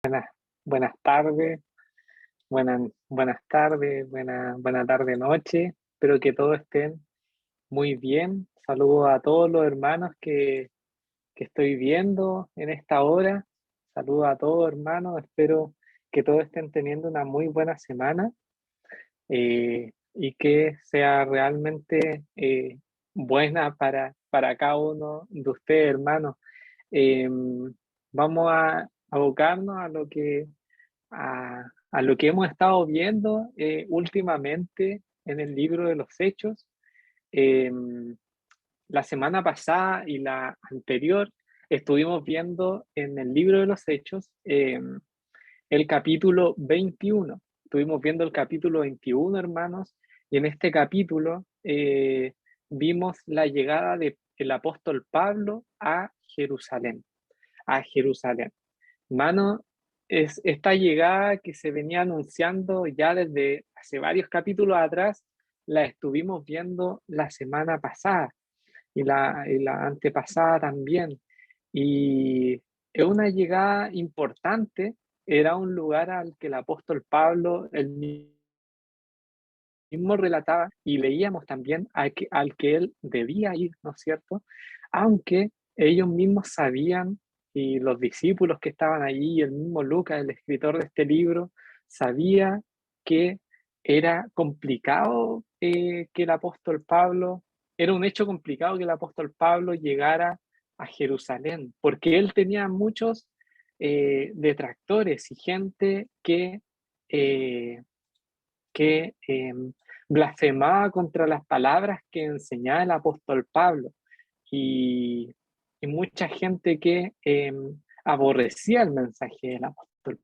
Buenas tardes, buenas tardes, buena tarde, noche. Espero que todos estén muy bien. Saludo a todos los hermanos que estoy viendo en esta hora. Saludo a todos hermanos. Espero que todos estén teniendo una muy buena semana y que sea realmente buena para cada uno de ustedes, hermanos. Eh, Vamos a abocarnos a lo que hemos estado viendo últimamente en el libro de los Hechos. Eh, la semana pasada y la anterior estuvimos viendo en el libro de los Hechos el capítulo 21. Estuvimos viendo el capítulo 21, hermanos, y en este capítulo vimos la llegada del apóstol Pablo a Jerusalén. A Jerusalén. Mano, es esta llegada que se venía anunciando ya desde hace varios capítulos atrás, la estuvimos viendo la semana pasada y la antepasada también. Y es una llegada importante, era un lugar al que el apóstol Pablo, el mismo relataba y leíamos también al que él debía ir, ¿no es cierto? Aunque ellos mismos sabían, y los discípulos que estaban allí, y el mismo Lucas, el escritor de este libro, sabía que era complicado que el apóstol Pablo, era un hecho complicado que el apóstol Pablo llegara a Jerusalén, porque él tenía muchos detractores y gente eh, que blasfemaba contra las palabras que enseñaba el apóstol Pablo y, y mucha gente que aborrecía el mensaje del apóstol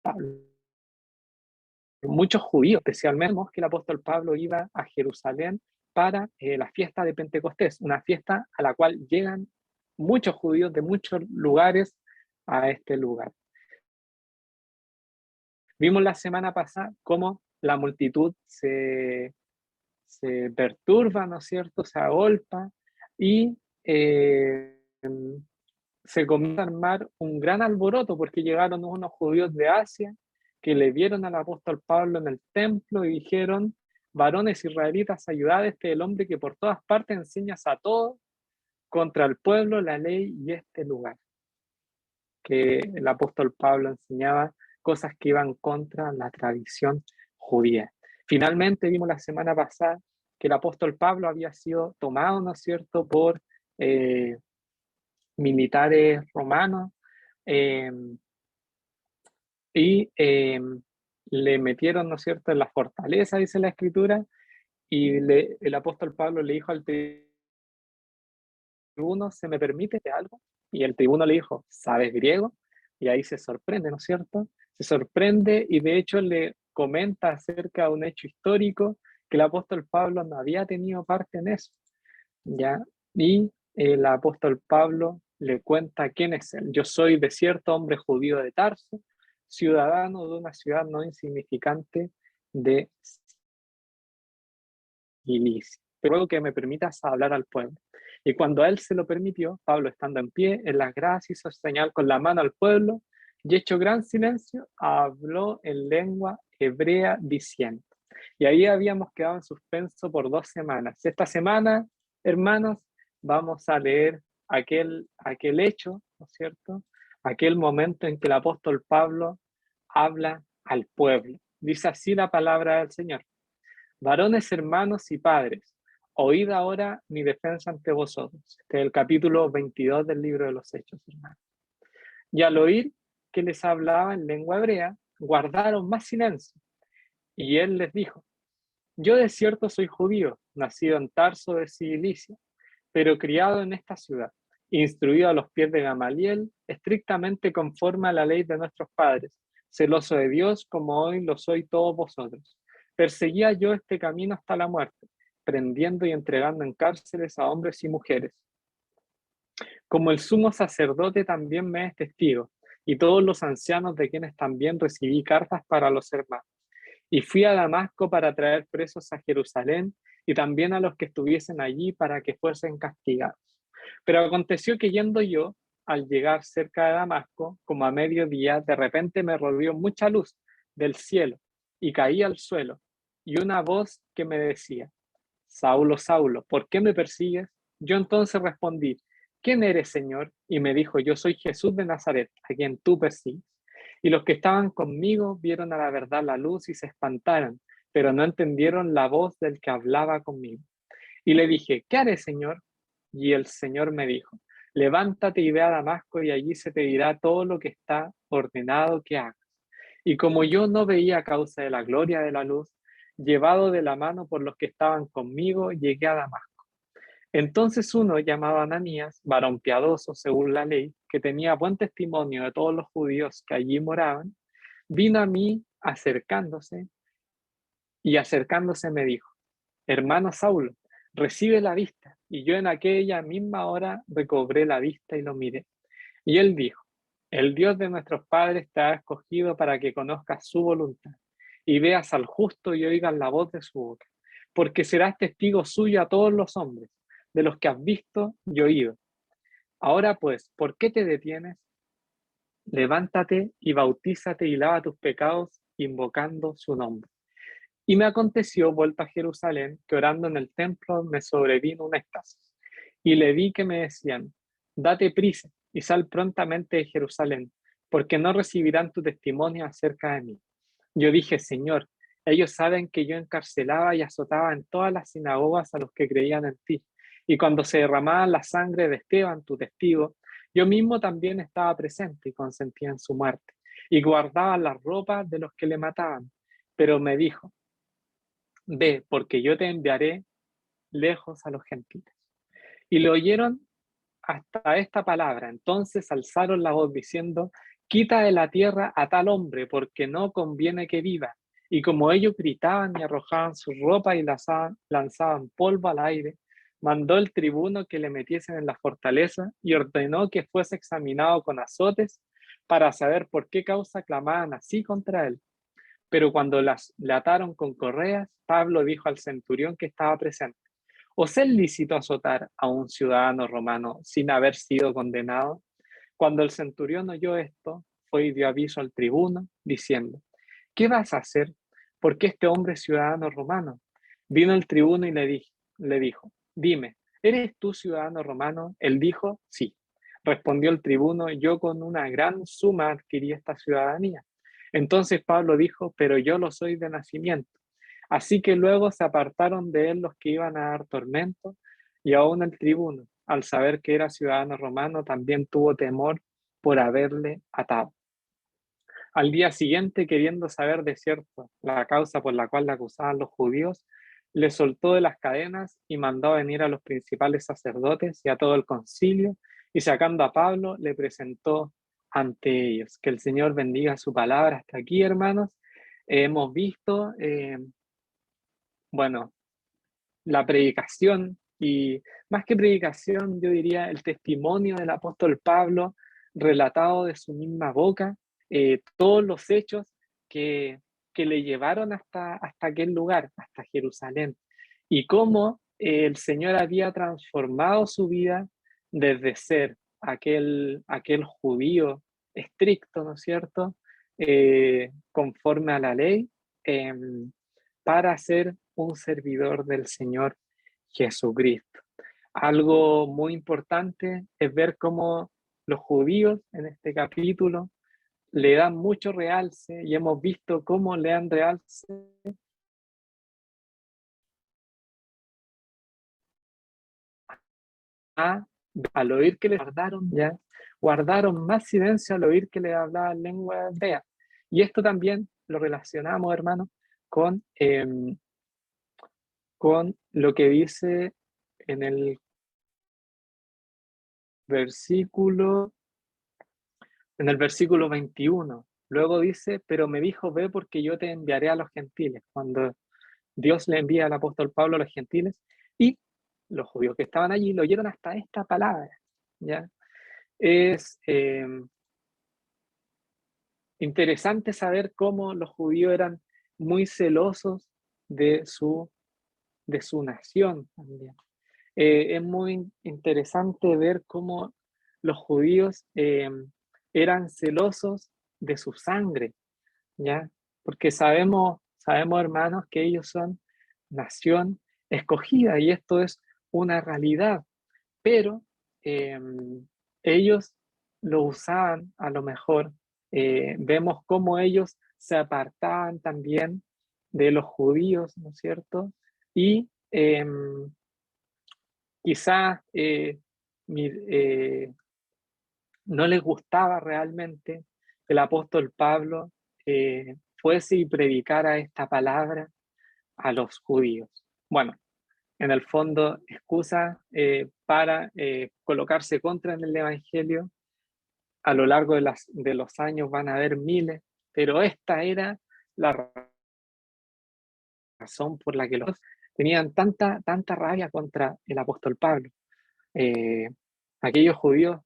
Pablo. Muchos judíos, especialmente, que el apóstol Pablo iba a Jerusalén para la fiesta de Pentecostés, una fiesta a la cual llegan muchos judíos de muchos lugares a este lugar. Vimos la semana pasada cómo la multitud se perturba, ¿no es cierto? Se agolpa y se comienza a armar un gran alboroto porque llegaron unos judíos de Asia que le vieron al apóstol Pablo en el templo y dijeron: varones israelitas, ayudad a este el hombre que por todas partes enseñas a todos contra el pueblo, la ley y este lugar. Que el apóstol Pablo enseñaba cosas que iban contra la tradición judía. Finalmente vimos la semana pasada que el apóstol Pablo había sido tomado, ¿no es cierto?, por eh, militares romanos eh, y le metieron, ¿no es cierto?, en la fortaleza, dice la escritura, y el apóstol Pablo le dijo al tribuno: ¿se me permite algo? Y el tribuno le dijo: ¿sabes griego? Y ahí se sorprende, ¿no es cierto? Se sorprende y de hecho le comenta acerca de un hecho histórico que el apóstol Pablo no había tenido parte en eso, ¿ya? Y el apóstol Pablo le cuenta quién es él. Yo soy de cierto hombre judío de Tarso, ciudadano de una ciudad no insignificante de Cilicia. Pero luego que me permitas hablar al pueblo. Y cuando a él se lo permitió, Pablo, estando en pie, en las gracias, hizo señal con la mano al pueblo y hecho gran silencio, habló en lengua hebrea diciendo. Y ahí habíamos quedado en suspenso por 2 semanas. Esta semana, hermanos, vamos a leer aquel hecho, ¿no es cierto? Aquel momento en que el apóstol Pablo habla al pueblo. Dice así la palabra del Señor: varones, hermanos y padres, oíd ahora mi defensa ante vosotros. Este es el capítulo 22 del libro de los Hechos, hermanos. Y al oír que les hablaba en lengua hebrea, guardaron más silencio. Y él les dijo: yo de cierto soy judío, nacido en Tarso de Cilicia, pero criado en esta ciudad, instruido a los pies de Gamaliel, estrictamente conforme a la ley de nuestros padres, celoso de Dios como hoy lo soy todos vosotros. Perseguía yo este camino hasta la muerte, prendiendo y entregando en cárceles a hombres y mujeres. Como el sumo sacerdote también me es testigo, y todos los ancianos de quienes también recibí cartas para los hermanos. Y fui a Damasco para traer presos a Jerusalén y también a los que estuviesen allí para que fuesen castigados. Pero aconteció que yendo yo al llegar cerca de Damasco, como a mediodía, de repente me rodeó mucha luz del cielo y caí al suelo, y una voz que me decía: Saulo, Saulo, ¿por qué me persigues? Yo entonces respondí: ¿Quién eres, Señor? Y me dijo: Yo soy Jesús de Nazaret, a quien tú persigues. Y los que estaban conmigo vieron a la verdad la luz y se espantaron, pero no entendieron la voz del que hablaba conmigo. Y le dije: ¿Qué haré, Señor? Y el Señor me dijo: Levántate y ve a Damasco, y allí se te dirá todo lo que está ordenado que hagas. Y como yo no veía a causa de la gloria de la luz, llevado de la mano por los que estaban conmigo, llegué a Damasco. Entonces uno llamado Ananías, varón piadoso según la ley, que tenía buen testimonio de todos los judíos que allí moraban, vino a mí acercándose me dijo: Hermano Saulo, recibe la vista. Y yo en aquella misma hora recobré la vista y lo miré. Y él dijo: El Dios de nuestros padres te ha escogido para que conozcas su voluntad y veas al justo y oigas la voz de su boca, porque serás testigo suyo a todos los hombres, de los que has visto y oído. Ahora pues, ¿por qué te detienes? Levántate y bautízate y lava tus pecados, invocando su nombre. Y me aconteció, vuelto a Jerusalén, que orando en el templo me sobrevino un éxtasis. Y le vi que me decían: Date prisa y sal prontamente de Jerusalén, porque no recibirán tu testimonio acerca de mí. Yo dije: Señor, ellos saben que yo encarcelaba y azotaba en todas las sinagogas a los que creían en ti. Y cuando se derramaba la sangre de Esteban, tu testigo, yo mismo también estaba presente y consentía en su muerte. Y guardaba las ropas de los que le mataban. Pero me dijo: Ve, porque yo te enviaré lejos a los gentiles. Y le oyeron hasta esta palabra. Entonces alzaron la voz diciendo: Quita de la tierra a tal hombre, porque no conviene que viva. Y como ellos gritaban y arrojaban su ropa y lanzaban polvo al aire, mandó el tribuno que le metiesen en la fortaleza y ordenó que fuese examinado con azotes para saber por qué causa clamaban así contra él. Pero cuando le ataron con correas, Pablo dijo al centurión que estaba presente: ¿Os es lícito azotar a un ciudadano romano sin haber sido condenado? Cuando el centurión oyó esto, fue y dio aviso al tribuno, diciendo: ¿Qué vas a hacer? Porque este hombre es ciudadano romano. Vino el tribuno y le dijo: Dime, ¿eres tú ciudadano romano? Él dijo: Sí. Respondió el tribuno: Yo con una gran suma adquirí esta ciudadanía. Entonces Pablo dijo: Pero yo lo soy de nacimiento. Así que luego se apartaron de él los que iban a dar tormento, y aún el tribuno, al saber que era ciudadano romano, también tuvo temor por haberle atado. Al día siguiente, queriendo saber de cierto la causa por la cual le acusaban los judíos, le soltó de las cadenas y mandó a venir a los principales sacerdotes y a todo el concilio, y sacando a Pablo, le presentó ante ellos. Que el Señor bendiga su palabra hasta aquí, hermanos. Hemos visto, bueno, la predicación y más que predicación, yo diría el testimonio del apóstol Pablo relatado de su misma boca, todos los hechos que, que le llevaron hasta aquel lugar, hasta Jerusalén, y cómo el Señor había transformado su vida desde ser aquel judío estricto, ¿no es cierto?, conforme a la ley, para ser un servidor del Señor Jesucristo. Algo muy importante es ver cómo los judíos en este capítulo le dan mucho realce y hemos visto cómo le dan realce a, al oír que le guardaron, ya, guardaron más silencio al oír que le hablaban lengua hebrea. Y esto también lo relacionamos, hermano, con, con lo que dice en el versículo En el versículo 21, luego dice: Pero me dijo: Ve, porque yo te enviaré a los gentiles. Cuando Dios le envía al apóstol Pablo a los gentiles, y los judíos que estaban allí lo oyeron hasta esta palabra. ¿Ya? Es interesante saber cómo los judíos eran muy celosos de su nación también. Es muy interesante ver cómo los judíos eran celosos de su sangre, ¿ya? Porque sabemos, hermanos, que ellos son nación escogida y esto es una realidad, pero eh, ellos lo usaban a lo mejor. Vemos cómo ellos se apartaban también de los judíos, ¿no es cierto? Y quizás no les gustaba realmente que el apóstol Pablo fuese y predicara esta palabra a los judíos. Bueno, en el fondo, excusa para colocarse contra en el Evangelio. A lo largo de los años van a haber miles, pero esta era la razón por la que los tenían tanta rabia contra el apóstol Pablo. Eh, aquellos judíos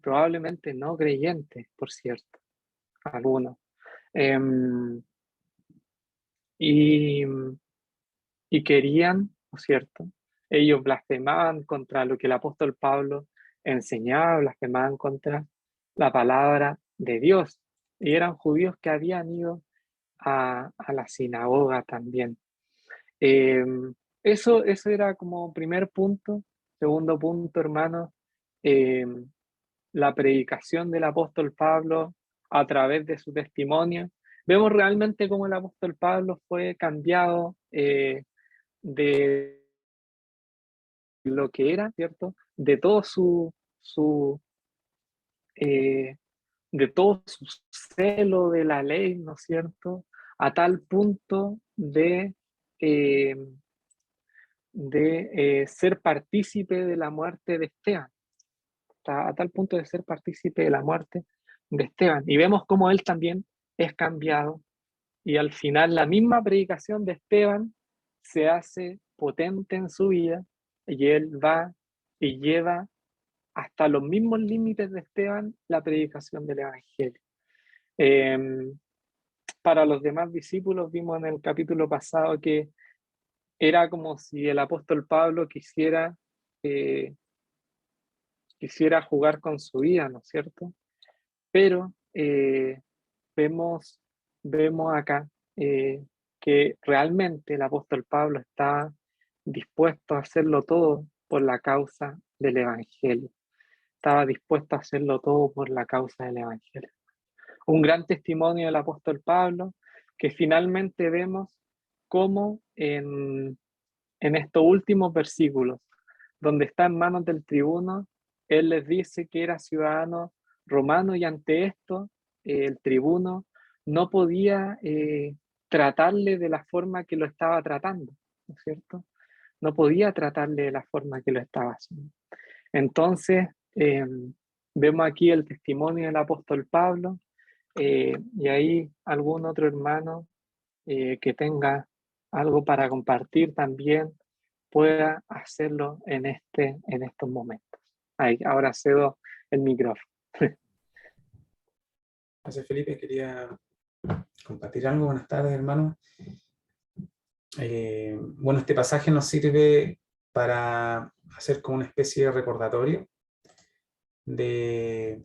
probablemente no creyentes, por cierto, algunos. Eh, y, y querían, ¿no es cierto? Ellos blasfemaban contra lo que el apóstol Pablo enseñaba, blasfemaban contra la palabra de Dios. Y eran judíos que habían ido a la sinagoga también. Eh, eso era como primer punto. Segundo punto, hermano, eh, la predicación del apóstol Pablo a través de su testimonio. Vemos realmente cómo el apóstol Pablo fue cambiado de lo que era, ¿cierto? Su eh, de todo su celo de la ley, ¿no es cierto? A tal punto eh, de ser partícipe de la muerte de Esteban, a tal punto de ser partícipe de la muerte de Esteban. Y vemos cómo él también es cambiado y al final la misma predicación de Esteban se hace potente en su vida y él va y lleva hasta los mismos límites de Esteban la predicación del Evangelio. Eh, para los demás discípulos vimos en el capítulo pasado que era como si el apóstol Pablo eh, quisiera jugar con su vida, ¿no es cierto? Pero vemos, vemos acá que realmente el apóstol Pablo está dispuesto a hacerlo todo por la causa del Evangelio. Estaba dispuesto a hacerlo todo por la causa del Evangelio. Un gran testimonio del apóstol Pablo, que finalmente vemos cómo en estos últimos versículos, donde está en manos del tribuno, él les dice que era ciudadano romano y ante esto el tribuno no podía tratarle de la forma que lo estaba tratando, ¿no es cierto? No podía tratarle de la forma que lo estaba haciendo. Entonces, vemos aquí el testimonio del apóstol Pablo y ahí algún otro hermano que tenga algo para compartir también pueda hacerlo en estos momentos. Ahí, ahora cedo el micrófono. Gracias, Felipe. Quería compartir algo. Buenas tardes, hermano. Bueno, este pasaje nos sirve para hacer como una especie de recordatorio del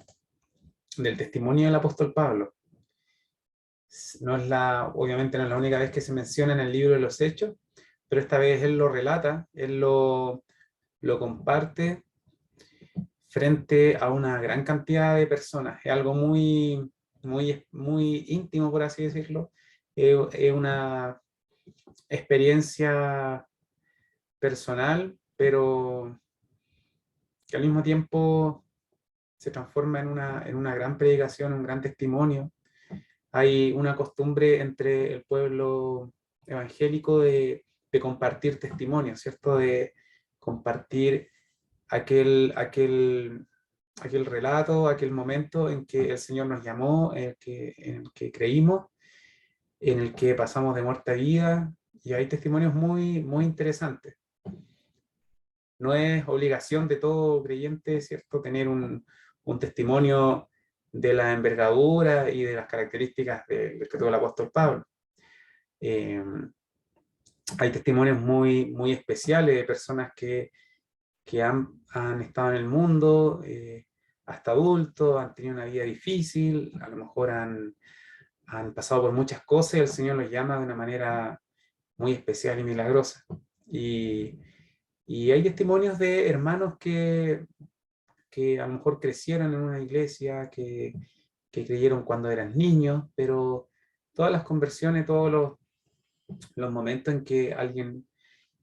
testimonio del apóstol Pablo. Obviamente no es la única vez que se menciona en el libro de los Hechos, pero esta vez él lo relata, él lo comparte frente a una gran cantidad de personas. Es algo muy íntimo, por así decirlo. Es una experiencia personal, pero que al mismo tiempo se transforma en una gran predicación, un gran testimonio. Hay una costumbre entre el pueblo evangélico de compartir testimonios, ¿cierto? De compartir aquel relato, aquel momento en que el Señor nos llamó, en el que creímos, en el que pasamos de muerte a vida, y hay testimonios muy interesantes. No es obligación de todo creyente, ¿cierto?, tener un testimonio de la envergadura y de las características del que tuvo el apóstol Pablo. Hay testimonios muy especiales de personas que han estado en el mundo, hasta adultos, han tenido una vida difícil, a lo mejor han pasado por muchas cosas y el Señor los llama de una manera muy especial y milagrosa. Y hay testimonios de hermanos que a lo mejor crecieron en una iglesia, que creyeron cuando eran niños, pero todas las conversiones, todos los momentos en que alguien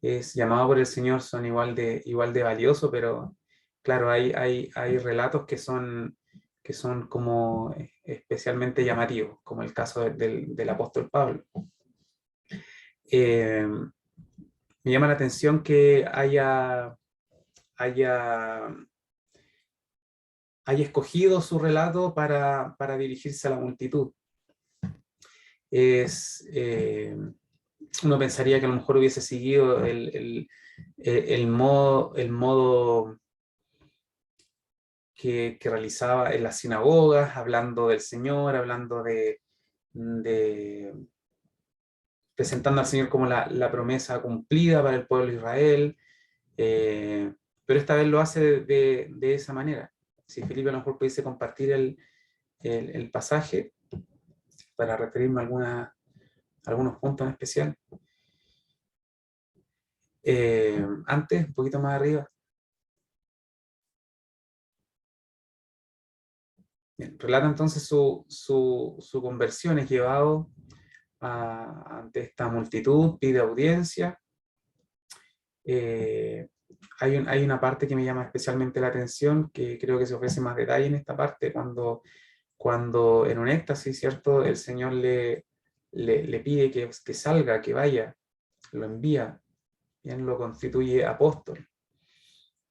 es llamado por el Señor son igual de valiosos, pero claro, hay relatos que son como especialmente llamativos, como el caso del apóstol Pablo. Me llama la atención que haya escogido su relato para dirigirse a la multitud. Uno pensaría que a lo mejor hubiese seguido el modo que realizaba en las sinagogas, hablando del Señor, hablando presentando al Señor como la promesa cumplida para el pueblo de Israel, pero esta vez lo hace de esa manera. Si Felipe a lo mejor pudiese compartir el pasaje para referirme a algunos puntos en especial. Antes, un poquito más arriba. Bien, relata entonces su conversión, es llevado ante esta multitud, pide audiencia. Hay una parte que me llama especialmente la atención, que creo que se ofrece más detalle en esta parte, cuando en un éxtasis, ¿cierto?, el Señor le pide que salga, que vaya, lo envía, bien, lo constituye apóstol.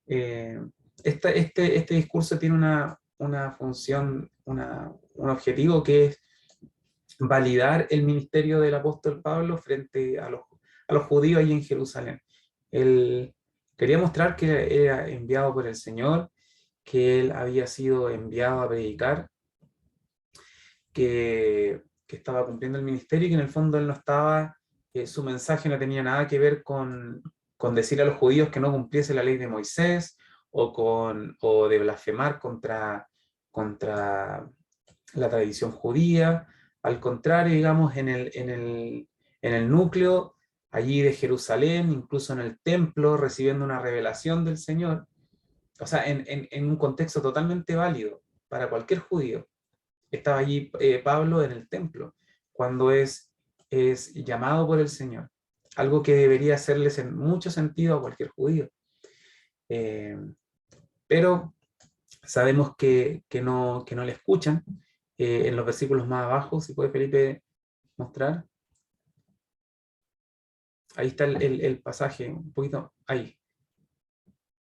Este discurso tiene una función, un objetivo, que es validar el ministerio del apóstol Pablo frente a los judíos ahí en Jerusalén. Él quería mostrar que era enviado por el Señor, que él había sido enviado a predicar, que estaba cumpliendo el ministerio y que en el fondo él no estaba, su mensaje no tenía nada que ver con decir a los judíos que no cumpliese la ley de Moisés, o de blasfemar contra la tradición judía. Al contrario, digamos, en el núcleo allí de Jerusalén, incluso en el templo, recibiendo una revelación del Señor, o sea, en un contexto totalmente válido para cualquier judío. Estaba allí Pablo en el templo, cuando es llamado por el Señor, algo que debería hacerles en mucho sentido a cualquier judío. Pero sabemos que no le escuchan. En los versículos más abajo, si puede Felipe mostrar. Ahí está el pasaje, un poquito ahí.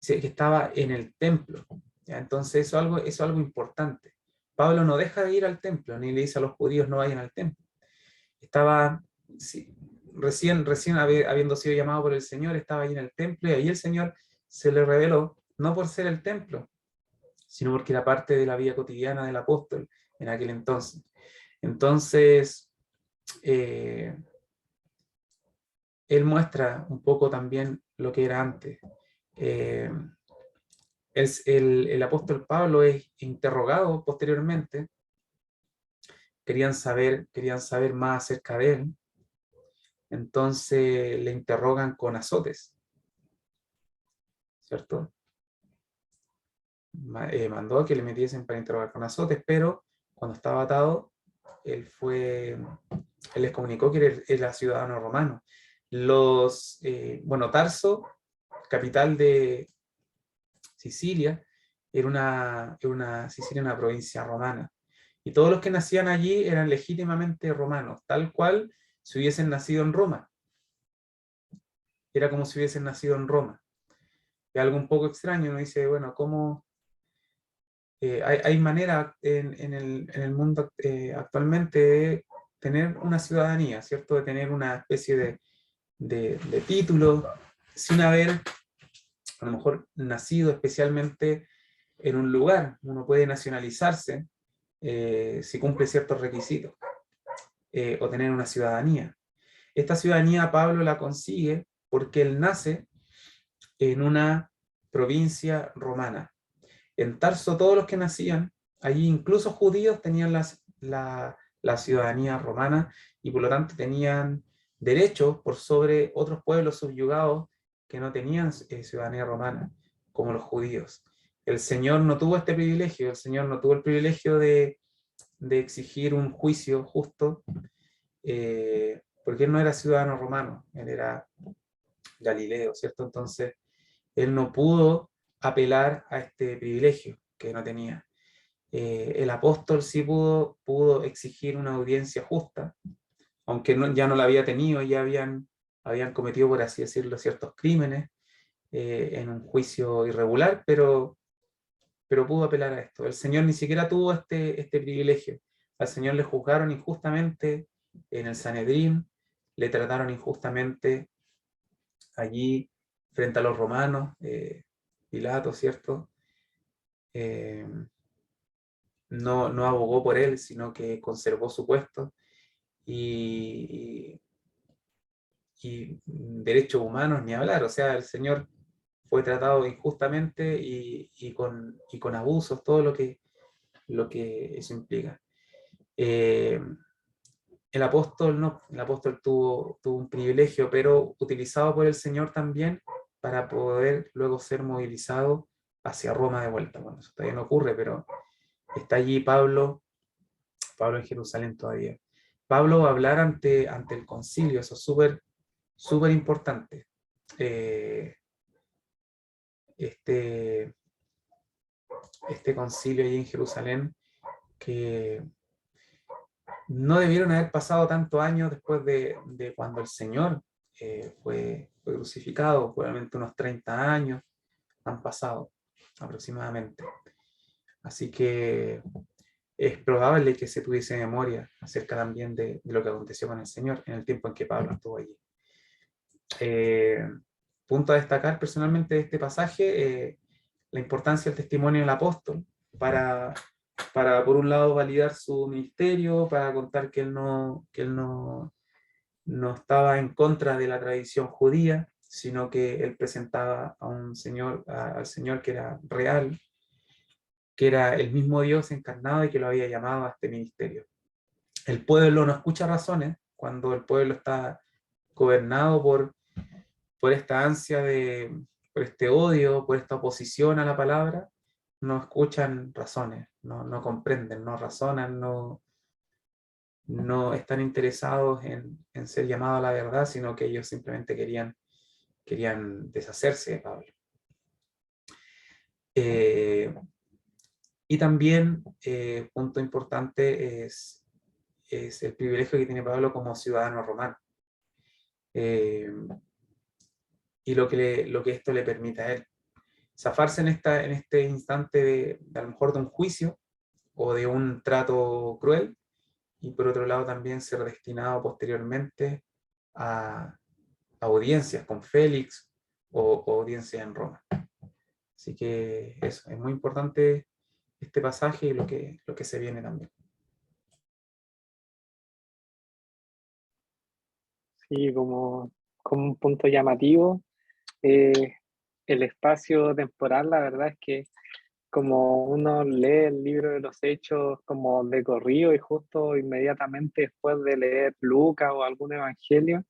Dice que estaba en el templo. ¿Ya? Entonces eso es algo importante. Pablo no deja de ir al templo, ni le dice a los judíos no vayan al templo. Estaba, sí, recién habiendo sido llamado por el Señor, estaba ahí en el templo, y ahí el Señor se le reveló, no por ser el templo, sino porque era parte de la vida cotidiana del apóstol en aquel entonces. Entonces, él muestra un poco también lo que era antes. El apóstol Pablo es interrogado posteriormente. Querían saber más acerca de él. Entonces le interrogan con azotes, ¿cierto? Mandó a que le metiesen para interrogar con azotes, pero cuando estaba atado, él les comunicó que era ciudadano romano. Tarso, capital de Sicilia, era una provincia romana. Y todos los que nacían allí eran legítimamente romanos, tal cual si hubiesen nacido en Roma. Era como si hubiesen nacido en Roma. Es algo un poco extraño, uno dice, bueno, ¿cómo? Hay manera en el mundo actualmente de tener una ciudadanía, ¿cierto? De tener una especie de título sin haber, a lo mejor, nacido especialmente en un lugar. Uno puede nacionalizarse si cumple ciertos requisitos, o tener una ciudadanía. Esta ciudadanía Pablo la consigue porque él nace en una provincia romana. En Tarso todos los que nacían, allí incluso judíos, tenían la ciudadanía romana y por lo tanto tenían derechos por sobre otros pueblos subyugados que no tenían ciudadanía romana, como los judíos. El Señor no tuvo este privilegio, el Señor no tuvo el privilegio de exigir un juicio justo, porque él no era ciudadano romano, él era galileo, ¿cierto? Entonces, él no pudo apelar a este privilegio que no tenía. El apóstol sí pudo exigir una audiencia justa, aunque ya no la había tenido, ya habían cometido, por así decirlo, ciertos crímenes en un juicio irregular, pero pudo apelar a esto. El Señor ni siquiera tuvo este privilegio. Al Señor le juzgaron injustamente en el Sanedrín, le trataron injustamente allí frente a los romanos, Pilato, ¿cierto? Eh, no abogó por él, sino que conservó su puesto y, y derechos humanos ni hablar. O sea, el Señor fue tratado injustamente y con abusos, todo lo que eso implica. Eh, el apóstol no, el apóstol tuvo un privilegio, pero utilizado por el Señor también para poder luego ser movilizado hacia Roma de vuelta. Bueno, eso todavía no ocurre, pero está allí Pablo en Jerusalén todavía. Pablo va a hablar ante el concilio, eso es súper importante. Este, este concilio allí en Jerusalén, que no debieron haber pasado tantos años después de cuando el Señor fue crucificado, probablemente unos 30 años han pasado aproximadamente. Así que es probable que se tuviese memoria acerca también de lo que aconteció con el Señor en el tiempo en que Pablo estuvo allí. Punto a destacar personalmente de este pasaje, la importancia del testimonio del apóstol para por un lado validar su ministerio, para contar que él no estaba en contra de la tradición judía, sino que él presentaba a un señor, al Señor que era real, que era el mismo Dios encarnado y que lo había llamado a este ministerio. El pueblo no escucha razones cuando el pueblo está gobernado por esta ansia por este odio, por esta oposición a la palabra, no escuchan razones, no comprenden, no razonan, no están interesados en ser llamados a la verdad, sino que ellos simplemente querían deshacerse de Pablo. Y también, punto importante, es el privilegio que tiene Pablo como ciudadano romano. Y lo que esto le permite a él. Zafarse en este instante a lo mejor de un juicio o de un trato cruel, y por otro lado también ser destinado posteriormente a audiencias con Félix o audiencias en Roma. Así que eso, es muy importante este pasaje y lo que se viene también. Sí, como un punto llamativo, eh, el espacio temporal, la verdad es que como uno lee el libro de los Hechos como de corrido y justo inmediatamente después de leer Lucas o algún evangelio,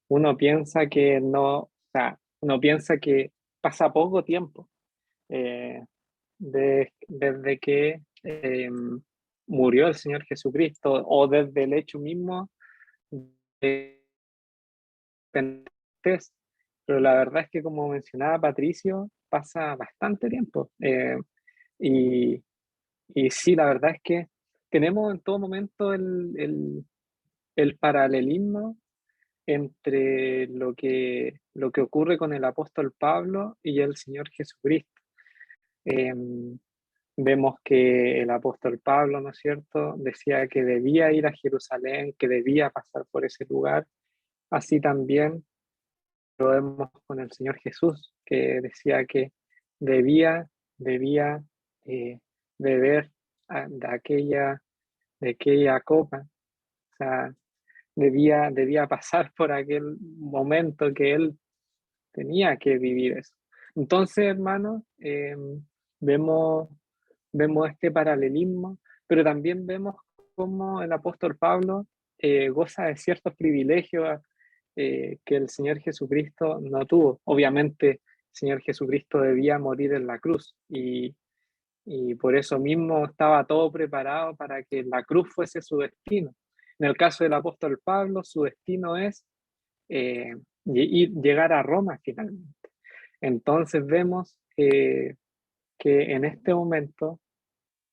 uno piensa que no, o sea, uno piensa que pasa poco tiempo desde que murió el Señor Jesucristo o desde el hecho mismo de Pentecostés. Pero la verdad es que como mencionaba Patricio, pasa bastante tiempo. Y, y sí, la verdad es que tenemos en todo momento el paralelismo entre lo que ocurre con el apóstol Pablo y el Señor Jesucristo. Eh, Vemos que el apóstol Pablo, ¿no es cierto?, decía que debía ir a Jerusalén, que debía pasar por ese lugar. Así también lo vemos con el Señor Jesús, que decía que debía eh, beber de aquella copa, o sea, debía pasar por aquel momento que él tenía que vivir eso. Entonces, hermano, Vemos, vemos este paralelismo, pero también vemos cómo el apóstol Pablo goza de ciertos privilegios que el Señor Jesucristo no tuvo. Obviamente, el Señor Jesucristo debía morir en la cruz y por eso mismo estaba todo preparado para que la cruz fuese su destino. En el caso del apóstol Pablo, su destino es llegar a Roma finalmente. Entonces vemos que en este momento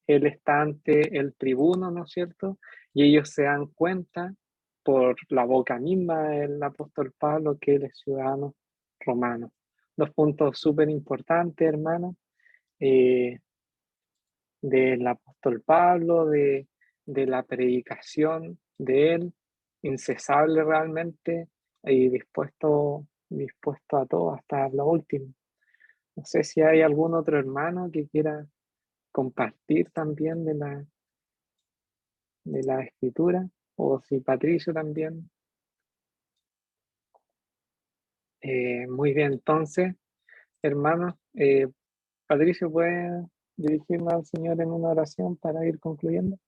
él está ante el tribuno, ¿no es cierto? Y ellos se dan cuenta por la boca misma del apóstol Pablo que él es ciudadano romano. Dos puntos súper importantes, hermano, eh, del apóstol Pablo, de la predicación de él, incesable realmente y dispuesto a todo hasta lo último. No sé si hay algún otro hermano que quiera compartir también de la escritura, o si Patricio también. Muy bien, entonces, hermanos, Patricio, ¿puede dirigirme al Señor en una oración para ir concluyendo?